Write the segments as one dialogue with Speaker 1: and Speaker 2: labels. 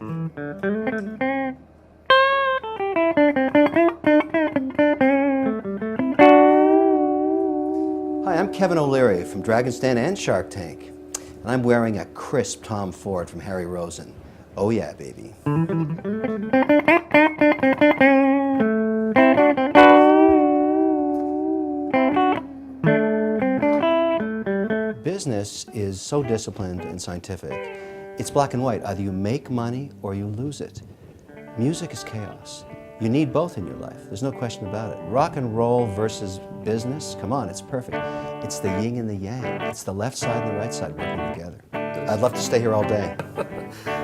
Speaker 1: Hi, I'm Kevin O'Leary from Dragon's Den and Shark Tank, and I'm wearing a crisp Tom Ford from Harry Rosen. Oh yeah, baby. Business is so disciplined and scientific. It's black and white. Either you make money or you lose it. Music is chaos. You need both in your life. There's no question about it. Rock and roll versus business, come on, it's perfect. It's the yin and the yang. It's the left side and the right side working together. I'd love to stay here all day.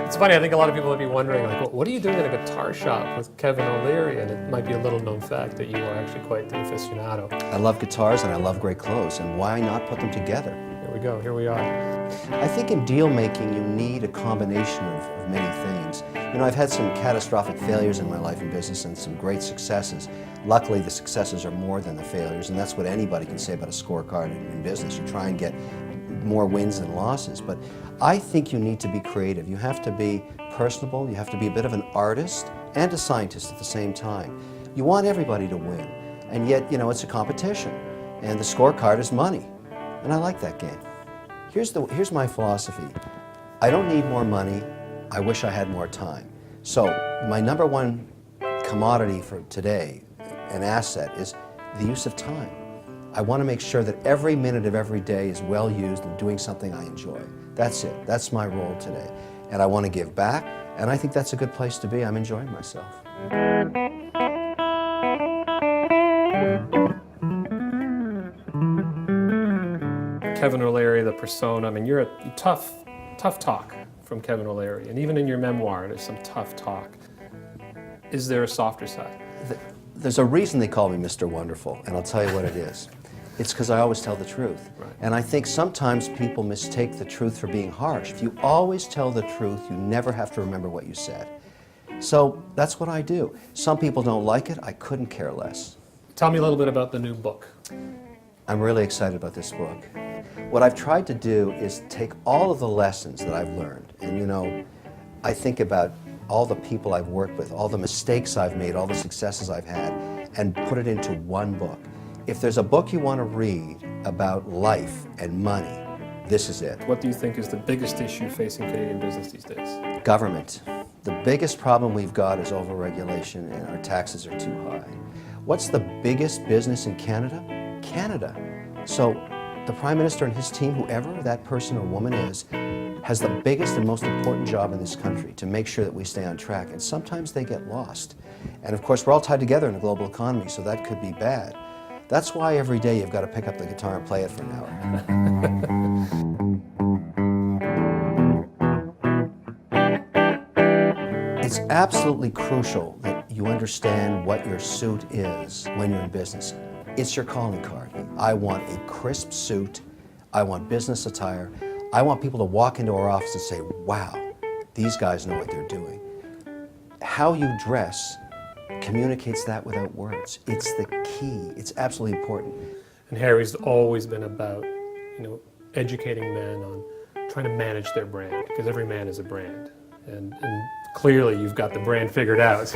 Speaker 2: It's funny, I think a lot of people would be wondering, like, what are you doing in a guitar shop with Kevin O'Leary? And it might be a little known fact that you are actually quite the aficionado.
Speaker 1: I love guitars and I love great clothes, and why not put them together?
Speaker 2: Here we go, here we are.
Speaker 1: I think in deal making you need a combination of many things. You know, I've had some catastrophic failures in my life in business and some great successes. Luckily, the successes are more than the failures, and that's what anybody can say about a scorecard in business. You try and get more wins than losses, but I think you need to be creative. You have to be personable, you have to be a bit of an artist and a scientist at the same time. You want everybody to win, and yet, you know, it's a competition, and the scorecard is money, and I like that game. Here's my philosophy. I don't need more money, I wish I had more time. So my number one commodity for today, an asset, is the use of time. I want to make sure that every minute of every day is well used and doing something I enjoy. That's it. That's my role today. And I want to give back, and I think that's a good place to be. I'm enjoying myself.
Speaker 2: Kevin O'Leary, the persona, I mean, you're a tough talk from Kevin O'Leary. And even in your memoir, there's some tough talk. Is there a softer side?
Speaker 1: There's a reason they call me Mr. Wonderful, and I'll tell you what it is. It's because I always tell the truth.
Speaker 2: Right.
Speaker 1: And I think sometimes people mistake the truth for being harsh. If you always tell the truth, you never have to remember what you said. So that's what I do. Some people don't like it. I couldn't care less.
Speaker 2: Tell me a little bit about the new book.
Speaker 1: I'm really excited about this book. What I've tried to do is take all of the lessons that I've learned, and you know, I think about all the people I've worked with, all the mistakes I've made, all the successes I've had, and put it into one book. If there's a book you want to read about life and money, this is it.
Speaker 2: What do you think is the biggest issue facing Canadian business these days?
Speaker 1: Government. The biggest problem we've got is overregulation, and our taxes are too high. What's the biggest business in Canada? Canada. So the Prime Minister and his team, whoever that person or woman is, has the biggest and most important job in this country to make sure that we stay on track. And sometimes they get lost. And of course, we're all tied together in a global economy, so that could be bad. That's why every day you've got to pick up the guitar and play it for an hour. It's absolutely crucial that you understand what your suit is when you're in business. It's your calling card. I want a crisp suit. I want business attire. I want people to walk into our office and say, wow, these guys know what they're doing. How you dress communicates that without words. It's the key. It's absolutely important.
Speaker 2: And Harry's always been about, you know, educating men on trying to manage their brand, because every man is a brand. And clearly you've got the brand figured out.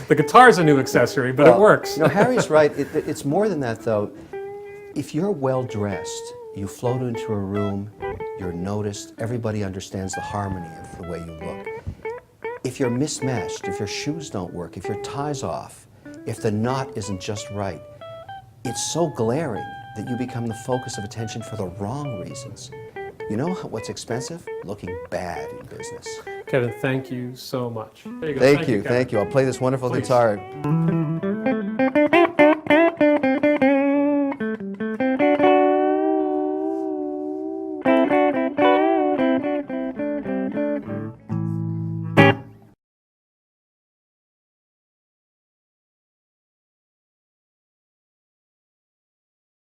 Speaker 2: The guitar's a new accessory, but it works.
Speaker 1: You know, Harry's right. It's more than that, though. If you're well-dressed, you float into a room, you're noticed, everybody understands the harmony of the way you look. If you're mismatched, if your shoes don't work, if your tie's off, if the knot isn't just right, it's so glaring that you become the focus of attention for the wrong reasons. You know what's expensive? Looking bad in business.
Speaker 2: Kevin, thank you so much. There you go.
Speaker 1: Thank you.
Speaker 2: Kevin.
Speaker 1: I'll play this wonderful
Speaker 2: Please.
Speaker 1: guitar.